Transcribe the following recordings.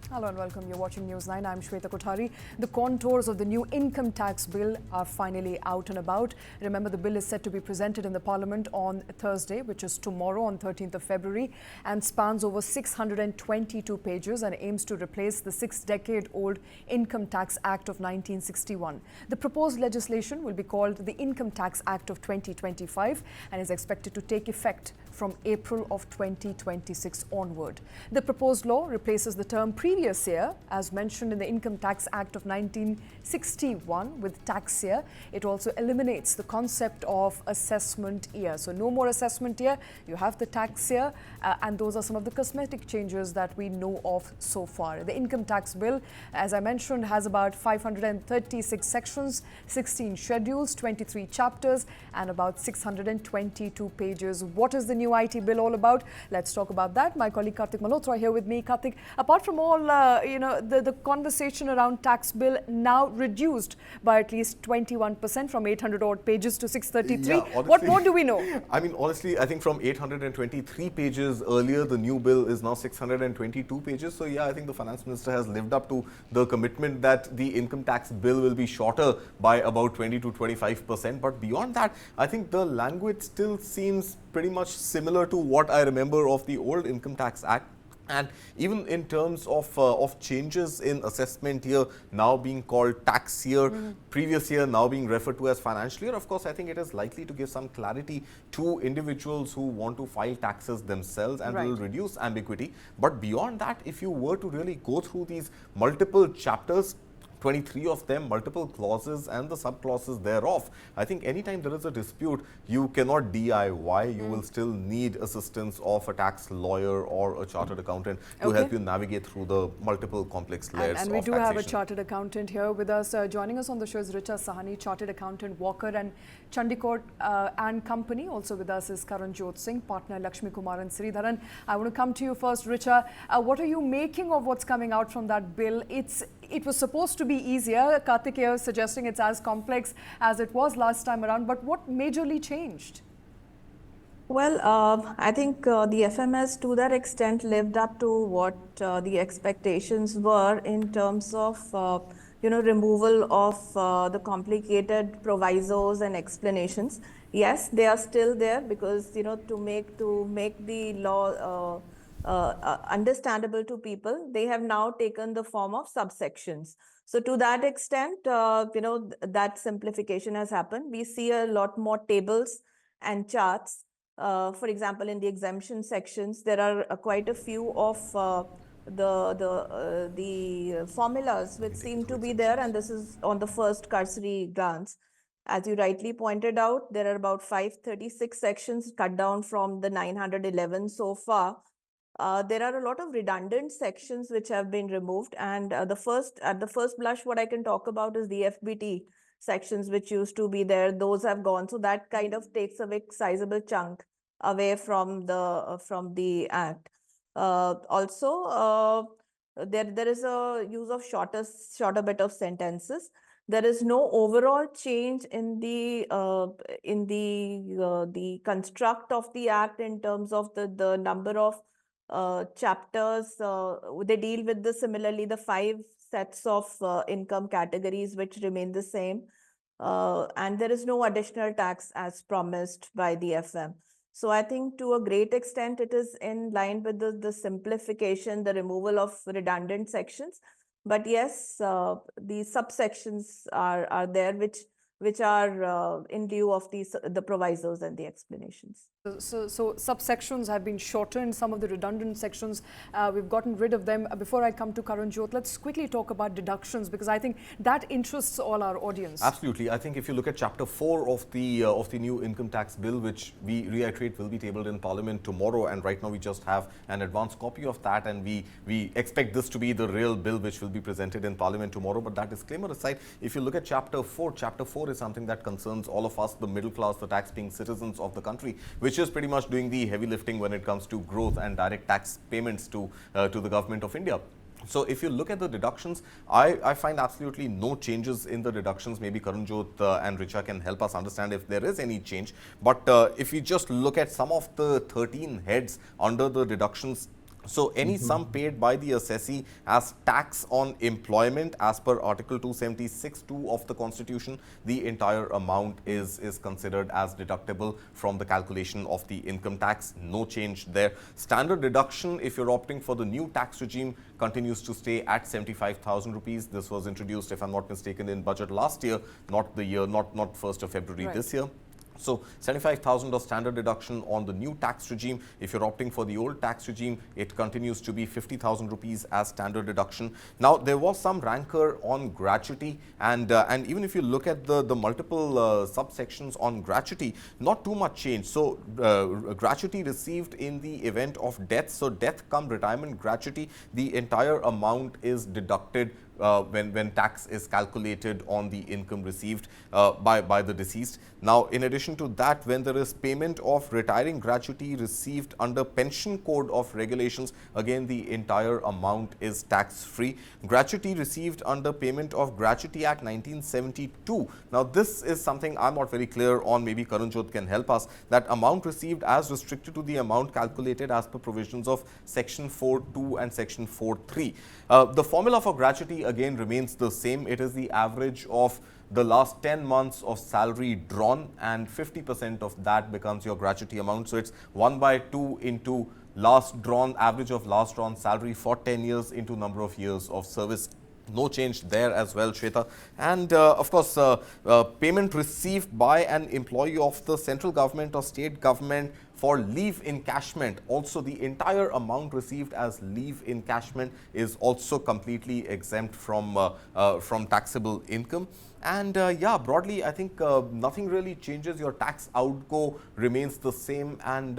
Hello and welcome. You're watching News 9. I'm Shweta Kothari. The contours of the new income tax bill are finally out and about. Remember, the bill is set to be presented in the Parliament on Thursday, which is tomorrow on 13th of February, and spans over 622 pages and aims to replace the 6-decade-old Income Tax Act of 1961. The proposed legislation will be called the Income Tax Act of 2025 and is expected to take effect from April of 2026 onward. The proposed law replaces the term previous year, as mentioned in the Income Tax Act of 1961, with tax year. It also eliminates the concept of assessment year. So no more assessment year, you have the tax year, and those are some of the cosmetic changes that we know of so far. The income tax bill, as I mentioned, has about 536 sections, 16 schedules, 23 chapters, and about 622 pages. What is the new IT bill all about? Let's talk about that. My colleague Kartik Malhotra here with me. Kartik, apart from all, the conversation around tax bill now reduced by at least 21% from 800 odd pages to 633. Yeah, honestly, what more do we know? I mean, honestly, I think from 823 pages earlier, the new bill is now 622 pages. So yeah, I think the finance minister has lived up to the commitment that the income tax bill will be shorter by about 20 to 25%. But beyond that, I think the language still seems pretty much similar to what I remember of the old Income Tax Act. And even in terms of changes in assessment year now being called tax year, previous year now being referred to as financial year, of course, I think it is likely to give some clarity to individuals who want to file taxes themselves and will reduce ambiguity. But beyond that, if you were to really go through these multiple chapters, 23 of them, multiple clauses and the sub-clauses thereof, I think anytime there is a dispute, you cannot DIY. You will still need assistance of a tax lawyer or a chartered accountant to help you navigate through the multiple complex layers of taxation. And we do have a chartered accountant here with us. Joining us on the show is Richa, Sawhney, chartered accountant, Walker and Chandiok and Company. Also with us is Karanjot, Singh, partner Lakshmikumaran, Sridharan. I want to come to you first, Richa. What are you making of what's coming out from that bill? It was supposed to be easier. Kartik here is suggesting it's as complex as it was last time around. But what majorly changed? Well, I think the FMS to that extent lived up to what the expectations were in terms of removal of the complicated provisos and explanations. Yes, they are still there because to make the law understandable to people, they have now taken the form of subsections. So to that extent, that simplification has happened. We see a lot more tables and charts. For example, in the exemption sections, there are quite a few of the formulas which seem to be there, and this is on the first cursory glance. As you rightly pointed out, there are about 536 sections cut down from the 911 so far. There are a lot of redundant sections which have been removed, and at the first blush, what I can talk about is the FBT sections which used to be there. Those have gone, so that kind of takes a big sizable chunk away from the act. Also, there is a use of shorter bit of sentences. There is no overall change in the construct of the act in terms of the number of chapters. They deal with similarly the 5 sets of income categories which remain the same, and there is no additional tax as promised by the FM. So I think to a great extent it is in line with the simplification, the removal of redundant sections. But yes, the subsections are there which are in lieu of the provisos and the explanations. So subsections have been shortened. Some of the redundant sections, we've gotten rid of them. Before I come to Karanjot, let's quickly talk about deductions, because I think that interests all our audience. Absolutely. I think if you look at Chapter 4 of the new income tax bill, which we reiterate will be tabled in Parliament tomorrow, and right now we just have an advanced copy of that, and we expect this to be the real bill which will be presented in Parliament tomorrow. But that disclaimer aside, if you look at Chapter 4 is something that concerns all of us, the middle class, the tax-paying citizens of the country, which is pretty much doing the heavy lifting when it comes to growth and direct tax payments to the government of India. So if you look at the deductions, I find absolutely no changes in the deductions. Maybe Karanjot and Richa can help us understand if there is any change. But if we just look at some of the 13 heads under the deductions So any sum paid by the assessee as tax on employment as per Article 276(2) of the Constitution, the entire amount is considered as deductible from the calculation of the income tax. No change there. Standard deduction, if you're opting for the new tax regime, continues to stay at 75,000 rupees. This was introduced, if I'm not mistaken, in budget last year, not 1st of February this year. So 75,000 of standard deduction on the new tax regime. If you're opting for the old tax regime, it continues to be 50,000 rupees as standard deduction. Now, there was some rancor on gratuity, and even if you look at the multiple subsections on gratuity, not too much change. So gratuity received in the event of death, so death cum retirement gratuity, the entire amount is deducted when tax is calculated on the income received by the deceased. Now, in addition to that, when there is payment of retiring gratuity received under pension code of regulations, again the entire amount is tax free. Gratuity received under payment of Gratuity Act 1972. Now, this is something I'm not very clear on, maybe Karanjot can help us, that amount received as restricted to the amount calculated as per provisions of section 4.2 and section 4.3. The formula for gratuity again remains the same. It is the average of the last 10 months of salary drawn, and 50% of that becomes your gratuity amount. So it's 1/2 into last drawn, average of last drawn salary for 10 years into number of years of service. No change there as well, Shweta. And of course, payment received by an employee of the central government or state government for leave encashment, also the entire amount received as leave encashment is also completely exempt from taxable income. And yeah, broadly, I think nothing really changes. Your tax outgo remains the same. And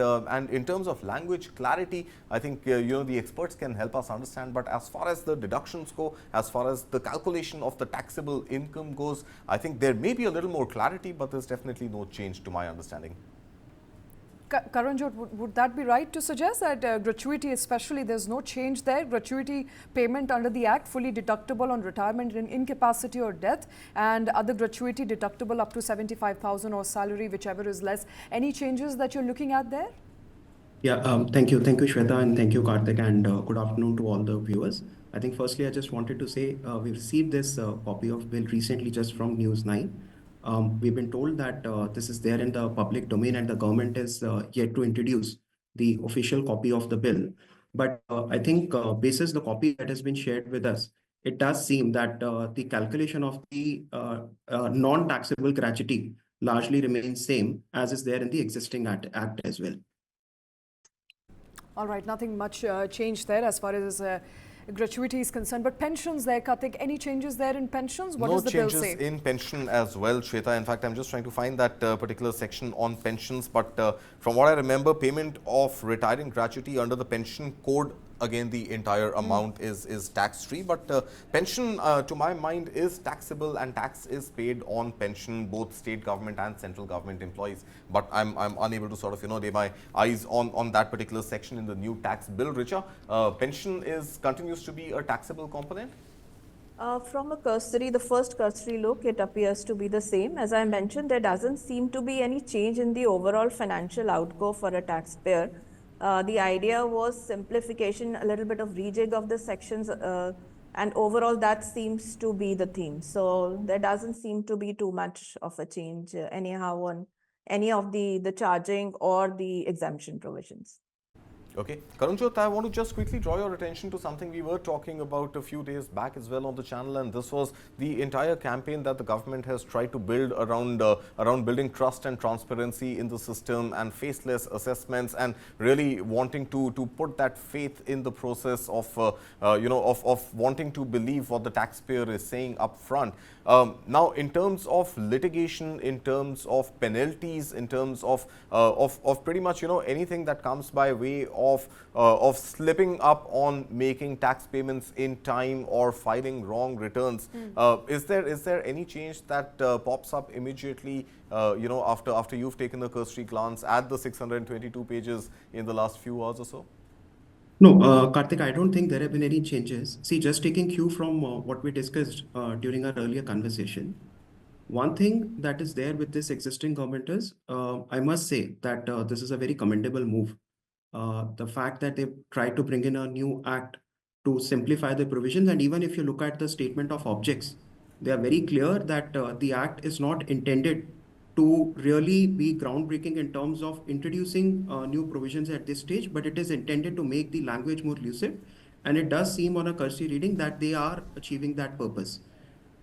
in terms of language clarity, I think the experts can help us understand. But as far as the deductions go, as far as the calculation of the taxable income goes, I think there may be a little more clarity, but there's definitely no change to my understanding. Karanjot, would that be right to suggest that gratuity especially, there's no change there? Gratuity payment under the Act fully deductible on retirement, incapacity or death, and other gratuity deductible up to 75,000 or salary, whichever is less. Any changes that you're looking at there? Yeah, thank you, Shweta, and thank you, Kartik, and good afternoon to all the viewers. I think firstly, I just wanted to say we received this copy of bill recently just from News 9. We've been told that this is there in the public domain and the government is yet to introduce the official copy of the bill. But I think basis the copy that has been shared with us, it does seem that the calculation of the non-taxable gratuity largely remains same as is there in the existing act as well. All right, nothing much changed there as far as gratuity is concerned. But pensions there, Kartik, any changes there in pensions? What does the bill say? No changes in pension as well, Shweta. In fact, I'm just trying to find that particular section on pensions. But from what I remember, payment of retiring gratuity under the pension code, again, the entire amount is tax-free. But pension, to my mind, is taxable, and tax is paid on pension, both state government and central government employees. But I'm unable to sort of, lay my eyes on that particular section in the new tax bill. Richa, pension continues to be a taxable component? From a cursory, the first cursory look, it appears to be the same. As I mentioned, there doesn't seem to be any change in the overall financial outgo for a taxpayer. The idea was simplification, a little bit of rejig of the sections, and overall that seems to be the theme. So there doesn't seem to be too much of a change anyhow on any of the charging or the exemption provisions. Okay. Karanjot, I want to just quickly draw your attention to something we were talking about a few days back as well on the channel, and this was the entire campaign that the government has tried to build around building trust and transparency in the system and faceless assessments, and really wanting to put that faith in the process of wanting to believe what the taxpayer is saying up front. Now, in terms of litigation, in terms of penalties, in terms of pretty much anything that comes by way of slipping up on making tax payments in time or filing wrong returns, is there any change that pops up immediately after you've taken a cursory glance at the 622 pages in the last few hours or so? No, Kartik, I don't think there have been any changes. See, just taking cue from what we discussed during our earlier conversation, one thing that is there with this existing government is, I must say that this is a very commendable move. The fact that they tried to bring in a new act to simplify the provisions, and even if you look at the statement of objects, they are very clear that the act is not intended to really be groundbreaking in terms of introducing new provisions at this stage, but it is intended to make the language more lucid. And it does seem on a cursory reading that they are achieving that purpose.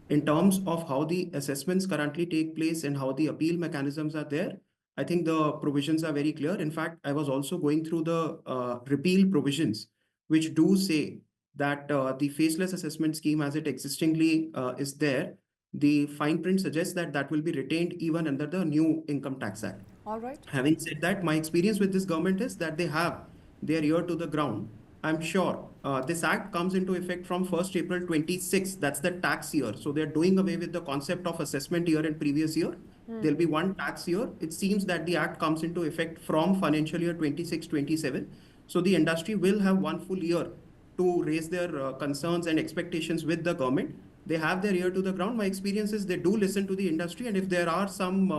In terms of how the assessments currently take place and how the appeal mechanisms are there, I think the provisions are very clear. In fact, I was also going through the repeal provisions, which do say that the faceless assessment scheme as it existingly is there, the fine print suggests that that will be retained even under the new Income Tax Act. All right. Having said that, my experience with this government is that they have their ear to the ground. I'm sure this act comes into effect from 1st April 26. That's the tax year. So they're doing away with the concept of assessment year and previous year. There'll be one tax year. It seems that the act comes into effect from financial year 26-27. So the industry will have one full year to raise their concerns and expectations with the government. They have their ear to the ground. My experience is they do listen to the industry, and if there are some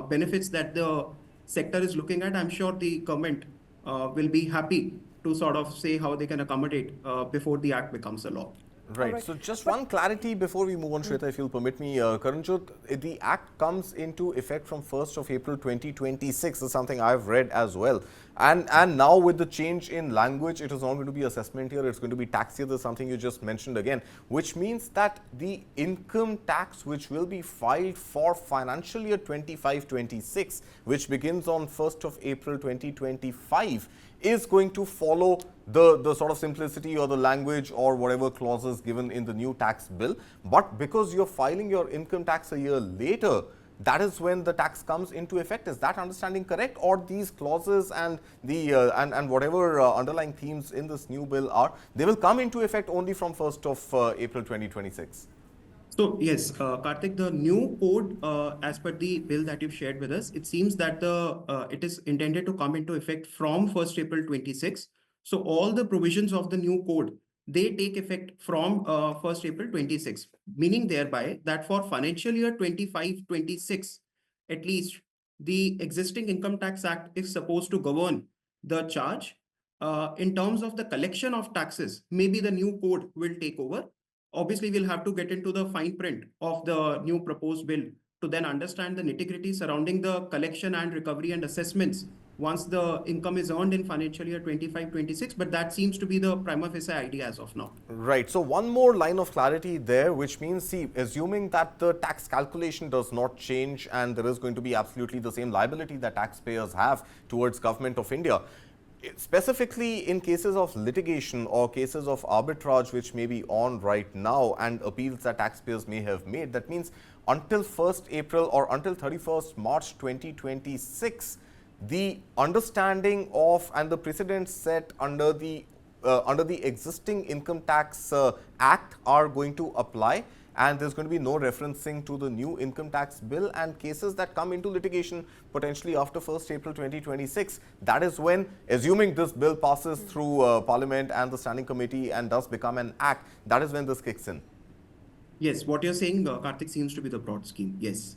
benefits that the sector is looking at, I'm sure the government will be happy to sort of say how they can accommodate before the act becomes a law. Right. Right. So just one clarity before we move on, Shweta, if you'll permit me. Karanjot, the Act comes into effect from 1st of April 2026. This is something I've read as well. And now with the change in language, it is not going to be assessment year, it's going to be tax year. This is something you just mentioned again, which means that the income tax which will be filed for financial year 25-26, which begins on 1st of April 2025, is going to follow the sort of simplicity or the language or whatever clauses given in the new tax bill. But because you're filing your income tax a year later, that is when the tax comes into effect. Is that understanding correct? Or these clauses and the and whatever underlying themes in this new bill are, they will come into effect only from 1st of April 2026? So yes, Kartik, the new code, as per the bill that you've shared with us, it seems that it is intended to come into effect from 1st April 26. So all the provisions of the new code, they take effect from 1st April 26, meaning thereby that for financial year 25-26, at least the existing Income Tax Act is supposed to govern the charge. In terms of the collection of taxes, maybe the new code will take over. Obviously, we'll have to get into the fine print of the new proposed bill to then understand the nitty-gritty surrounding the collection and recovery and assessments once the income is earned in financial year 25-26, but that seems to be the prima facie idea as of now. Right. So one more line of clarity there, which means, see, assuming that the tax calculation does not change and there is going to be absolutely the same liability that taxpayers have towards Government of India, specifically in cases of litigation or cases of arbitrage which may be on right now and appeals that taxpayers may have made, that means until 1st April or until 31st March 2026, the understanding of and the precedents set under the existing Income Tax Act are going to apply, and there's going to be no referencing to the new income tax bill, and cases that come into litigation potentially after 1st April 2026. That is when, assuming this bill passes through Parliament and the Standing Committee and does become an act, that is when this kicks in. Yes, what you're saying, Kartik, seems to be the broad scheme. Yes.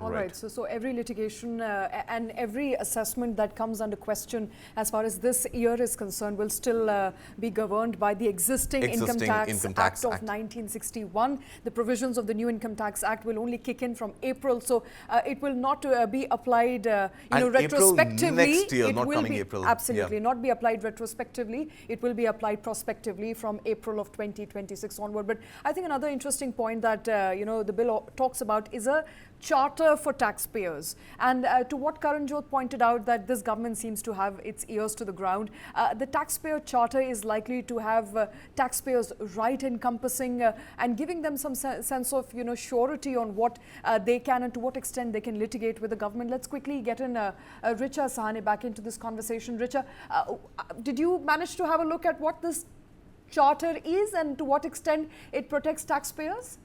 All right. So every litigation and every assessment that comes under question as far as this year is concerned will still be governed by the existing Income Tax Act of 1961. The provisions of the new Income Tax Act will only kick in from April. So it will not be applied retrospectively. April next year, it not will coming be, April. Absolutely. Not be applied retrospectively. It will be applied prospectively from April of 2026 onward. But I think another interesting point that, the bill talks about is a charter for taxpayers, and to what Karanjot pointed out, that this government seems to have its ears to the ground. The taxpayer charter is likely to have taxpayers' right encompassing and giving them some sense of surety on what they can and to what extent they can litigate with the government. Let's quickly get in Richa Sawhney back into this conversation. Richa, did you manage to have a look at what this charter is and to what extent it protects taxpayers?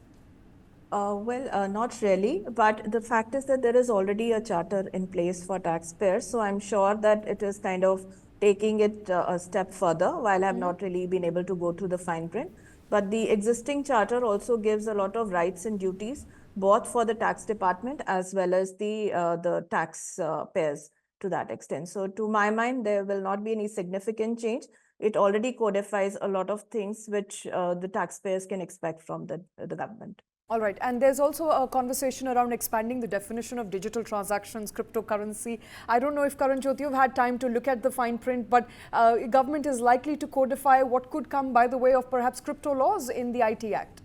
Not really, but the fact is that there is already a charter in place for taxpayers. So I'm sure that it is kind of taking it a step further, while I've not really been able to go through the fine print. But the existing charter also gives a lot of rights and duties, both for the tax department as well as the taxpayers to that extent. So to my mind, there will not be any significant change. It already codifies a lot of things which the taxpayers can expect from the government. All right. And there's also a conversation around expanding the definition of digital transactions, cryptocurrency. I don't know if Karanjot, you've had time to look at the fine print, but government is likely to codify what could come by the way of perhaps crypto laws in the IT Act.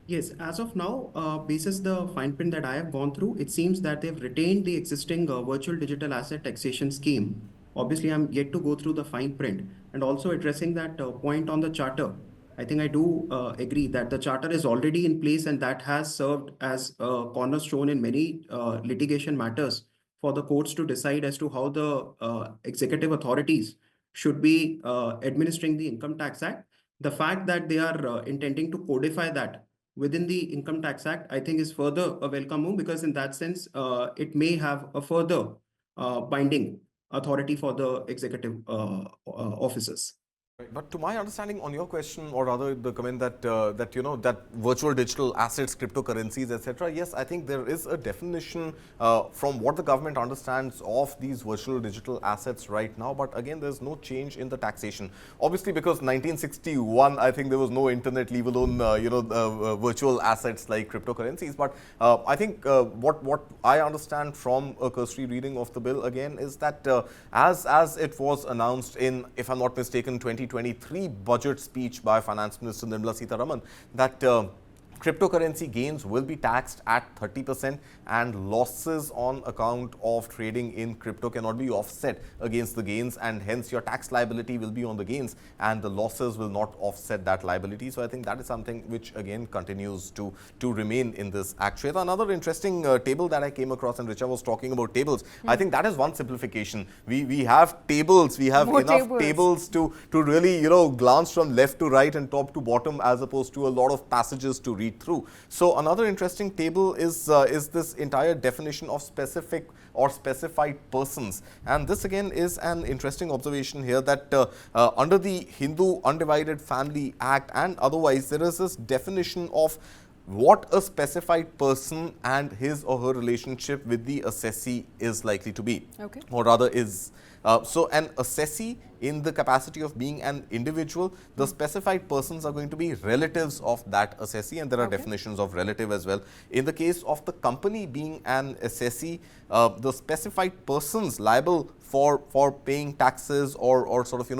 Yes, as of now, basis the fine print that I have gone through, it seems that they've retained the existing virtual digital asset taxation scheme. Obviously, I'm yet to go through the fine print, and also addressing that point on the charter. I think I do agree that the charter is already in place, and that has served as a cornerstone in many litigation matters for the courts to decide as to how the executive authorities should be administering the Income Tax Act. The fact that they are intending to codify that within the Income Tax Act, I think is further a welcome move, because in that sense, it may have a further binding authority for the executive officers. Right. But to my understanding on your question, or rather the comment that that virtual digital assets, cryptocurrencies, etc. Yes, I think there is a definition from what the government understands of these virtual digital assets right now. But again, there's no change in the taxation. Obviously, because 1961, I think there was no internet, leave alone virtual assets like cryptocurrencies. But I think what I understand from a cursory reading of the bill again is that as it was announced in, if I'm not mistaken, 2023 budget speech by Finance Minister Nirmala Sridharan, that cryptocurrency gains will be taxed at 30% and losses on account of trading in crypto cannot be offset against the gains, and hence your tax liability will be on the gains and the losses will not offset that liability. So I think that is something which again continues to remain in this Act. Shweta, another interesting table that I came across, and Richa was talking about tables. I think that is one simplification. We have tables, we have enough tables to really glance from left to right and top to bottom, as opposed to a lot of passages to read through. So another interesting table is this entire definition of specific or specified persons, and this again is an interesting observation here that under the Hindu Undivided Family Act and otherwise, there is this definition of what a specified person and his or her relationship with the assessee is likely to be, or rather is. So an assessee, in the capacity of being an individual, the specified persons are going to be relatives of that assessee, and there are definitions of relative as well. In the case of the company being an assessee, the specified persons liable for paying taxes or sort of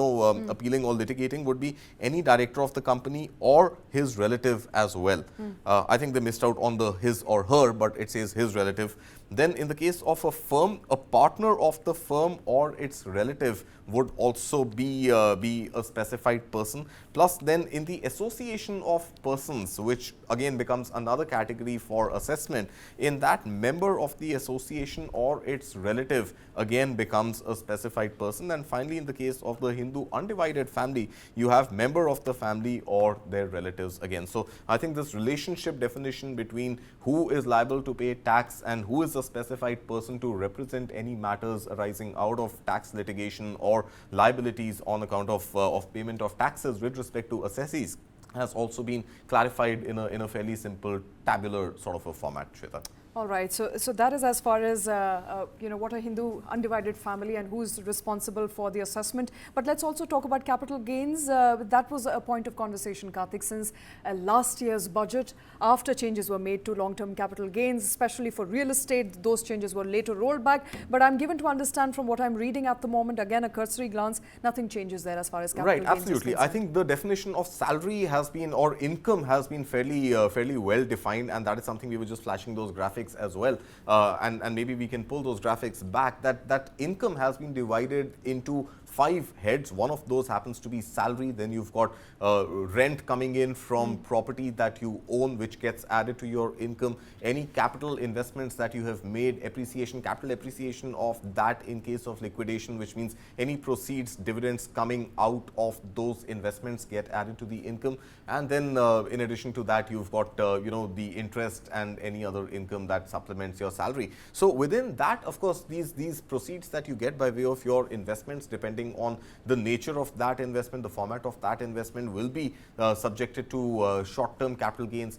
appealing or litigating would be any director of the company or his relative as well. I think they missed out on the his or her, but it says his relative. Then in the case of a firm, a partner of the firm or its relative would also be a specified person. Plus then in the association of persons, which again becomes another category for assessment, in that member of the association or its relative again becomes a specified person. And finally, in the case of the Hindu Undivided Family, you have member of the family or their relatives again. So I think this relationship definition between who is liable to pay tax and who is a specified person to represent any matters arising out of tax litigation or liabilities on account of payment of taxes with respect to assessees has also been clarified in a fairly simple tabular sort of a format, Shweta. All right. So that is as far as, what a Hindu undivided family and who is responsible for the assessment. But let's also talk about capital gains. That was a point of conversation, Kartik, since last year's budget, after changes were made to long-term capital gains, especially for real estate. Those changes were later rolled back. But I'm given to understand from what I'm reading at the moment, again, a cursory glance, nothing changes there as far as capital gains. Right, absolutely. I think the definition of salary has been, or income has been fairly well defined, and that is something we were just flashing those graphics as well, and maybe we can pull those graphics back. That income has been divided into 5 heads. One of those happens to be salary. Then you've got rent coming in from property that you own, which gets added to your income. Any capital investments that you have made, appreciation, capital appreciation of that in case of liquidation, which means any proceeds, dividends coming out of those investments get added to the income. And then in addition to that, you've got the interest and any other income that supplements your salary. So within that, of course, these proceeds that you get by way of your investments, depending on the nature of that investment, the format of that investment, will be subjected to short-term capital gains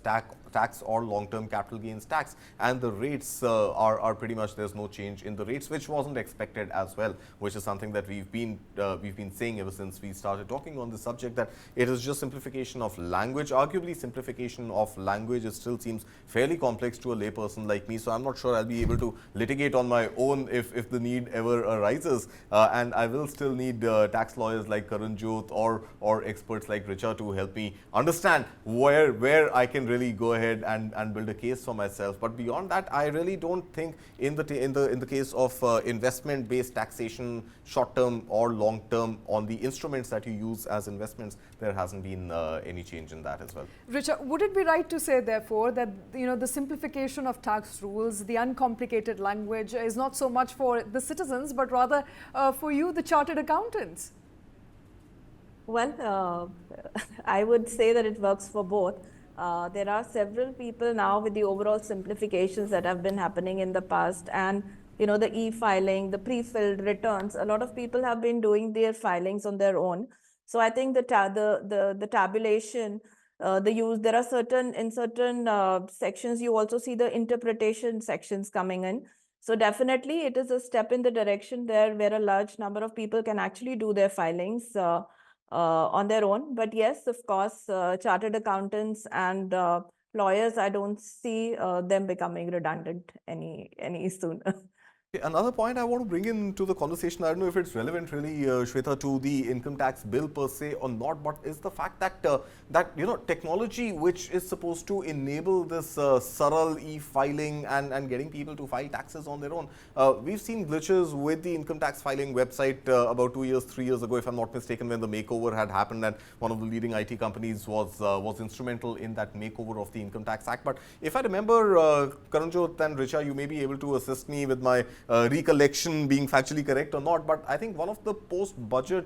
tax or long-term capital gains tax, and the rates are pretty much, there's no change in the rates, which wasn't expected as well, which is something that we've been saying ever since we started talking on the subject, that it is just simplification of language. Arguably, simplification of language, it still seems fairly complex to a layperson like me, so I'm not sure I'll be able to litigate on my own if the need ever arises, and I will still need tax lawyers like Karanjot or experts like Richa to help me understand where I can really go ahead and build a case for myself. But beyond that, I really don't think in the case of investment-based taxation, short-term or long-term, on the instruments that you use as investments, there hasn't been any change in that as well. Richa, would it be right to say, therefore, that the simplification of tax rules, the uncomplicated language, is not so much for the citizens, but rather for you, the chartered accountants? Well, I would say that it works for both. There are several people now with the overall simplifications that have been happening in the past, and the e-filing, the pre-filled returns. A lot of people have been doing their filings on their own. So I think the tabulation, there are certain sections you also see the interpretation sections coming in. So definitely it is a step in the direction there where a large number of people can actually do their filings on their own. But yes, of course, chartered accountants and lawyers, I don't see them becoming redundant any sooner. Another point I want to bring into the conversation, I don't know if it's relevant really, Shweta, to the income tax bill per se or not, but is the fact that technology which is supposed to enable this Saral e-filing and getting people to file taxes on their own. We've seen glitches with the income tax filing website about 2 years, 3 years ago, if I'm not mistaken, when the makeover had happened, and one of the leading IT companies was instrumental in that makeover of the Income Tax Act. But if I remember, Karanjot and Richa, you may be able to assist me with my recollection being factually correct or not, but I think one of the post-budget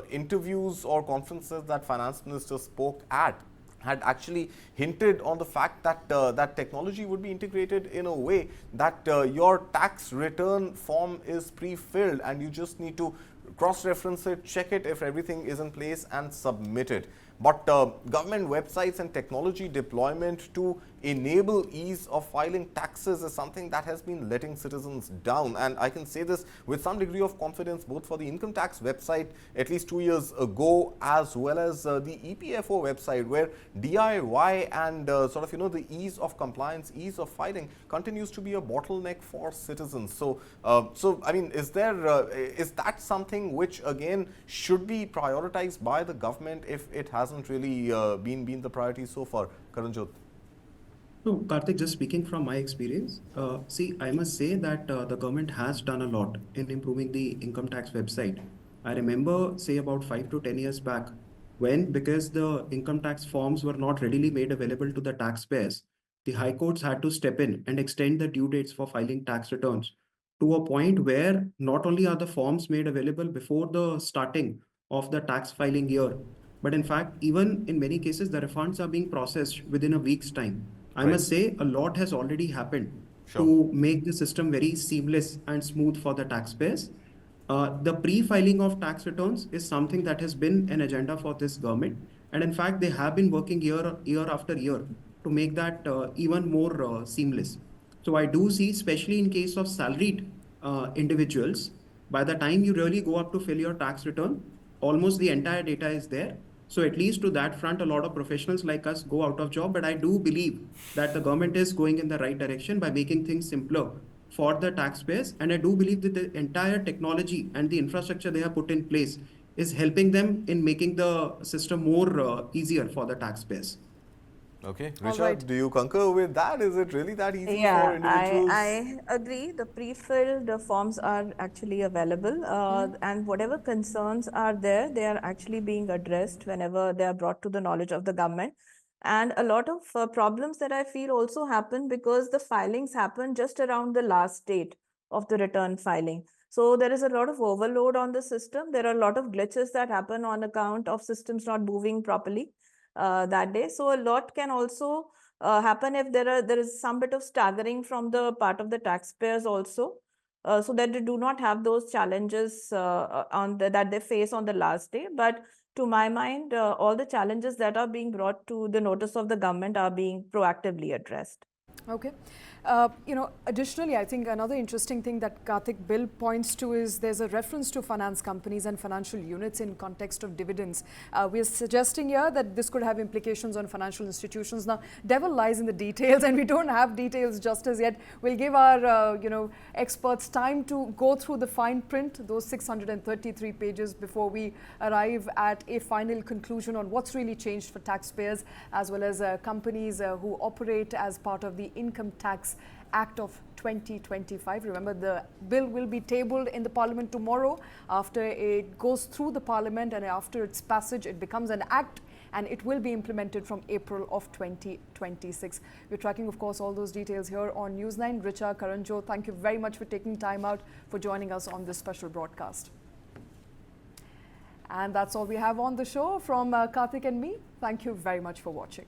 interviews or conferences that Finance Minister spoke at had actually hinted on the fact that that technology would be integrated in a way that your tax return form is pre-filled and you just need to cross-reference it, check it if everything is in place and submit it. But government websites and technology deployment to enable ease of filing taxes is something that has been letting citizens down. And I can say this with some degree of confidence, both for the income tax website at least 2 years ago, as well as the EPFO website, where DIY and the ease of compliance, ease of filing continues to be a bottleneck for citizens. So, I mean, is that something which again should be prioritized by the government if it hasn't really been the priority so far? Karanjot. No, Kartik, just speaking from my experience, see, I must say that the government has done a lot in improving the income tax website. I remember, say, about 5 to 10 years back, when, because the income tax forms were not readily made available to the taxpayers, the high courts had to step in and extend the due dates for filing tax returns to a point where not only are the forms made available before the starting of the tax filing year, but in fact, even in many cases, the refunds are being processed within a week's time. I must say a lot has already happened to make the system very seamless and smooth for the taxpayers. The pre-filing of tax returns is something that has been an agenda for this government. And in fact, they have been working year after year to make that even more seamless. So I do see, especially in case of salaried individuals, by the time you really go up to fill your tax return, almost the entire data is there. So at least to that front, a lot of professionals like us go out of job. But I do believe that the government is going in the right direction by making things simpler for the taxpayers. And I do believe that the entire technology and the infrastructure they have put in place is helping them in making the system more easier for the taxpayers. Okay, Richa, do you concur with that? Is it really that easy for individuals? I agree. The pre-filled forms are actually available, and whatever concerns are there, they are actually being addressed whenever they are brought to the knowledge of the government. And a lot of problems that I feel also happen because the filings happen just around the last date of the return filing. So there is a lot of overload on the system. There are a lot of glitches that happen on account of systems not moving properly that day. So a lot can also happen if there is some bit of staggering from the part of the taxpayers also, so that they do not have those challenges that they face on the last day. But to my mind, all the challenges that are being brought to the notice of the government are being proactively addressed. Okay. Additionally, I think another interesting thing that Kartik bill points to is there's a reference to finance companies and financial units in context of dividends. We are suggesting here that this could have implications on financial institutions. Now, devil lies in the details, and we don't have details just as yet. We'll give our, experts time to go through the fine print, those 633 pages, before we arrive at a final conclusion on what's really changed for taxpayers as well as companies who operate as part of the Income Tax Act of 2025. Remember, the bill will be tabled in the Parliament tomorrow. After it goes through the Parliament and after its passage, it becomes an act and it will be implemented from April of 2026. We're tracking, of course, all those details here on News 9. Richa, Karanjot, thank you very much for taking time out for joining us on this special broadcast. And that's all we have on the show from Kartik and me. Thank you very much for watching.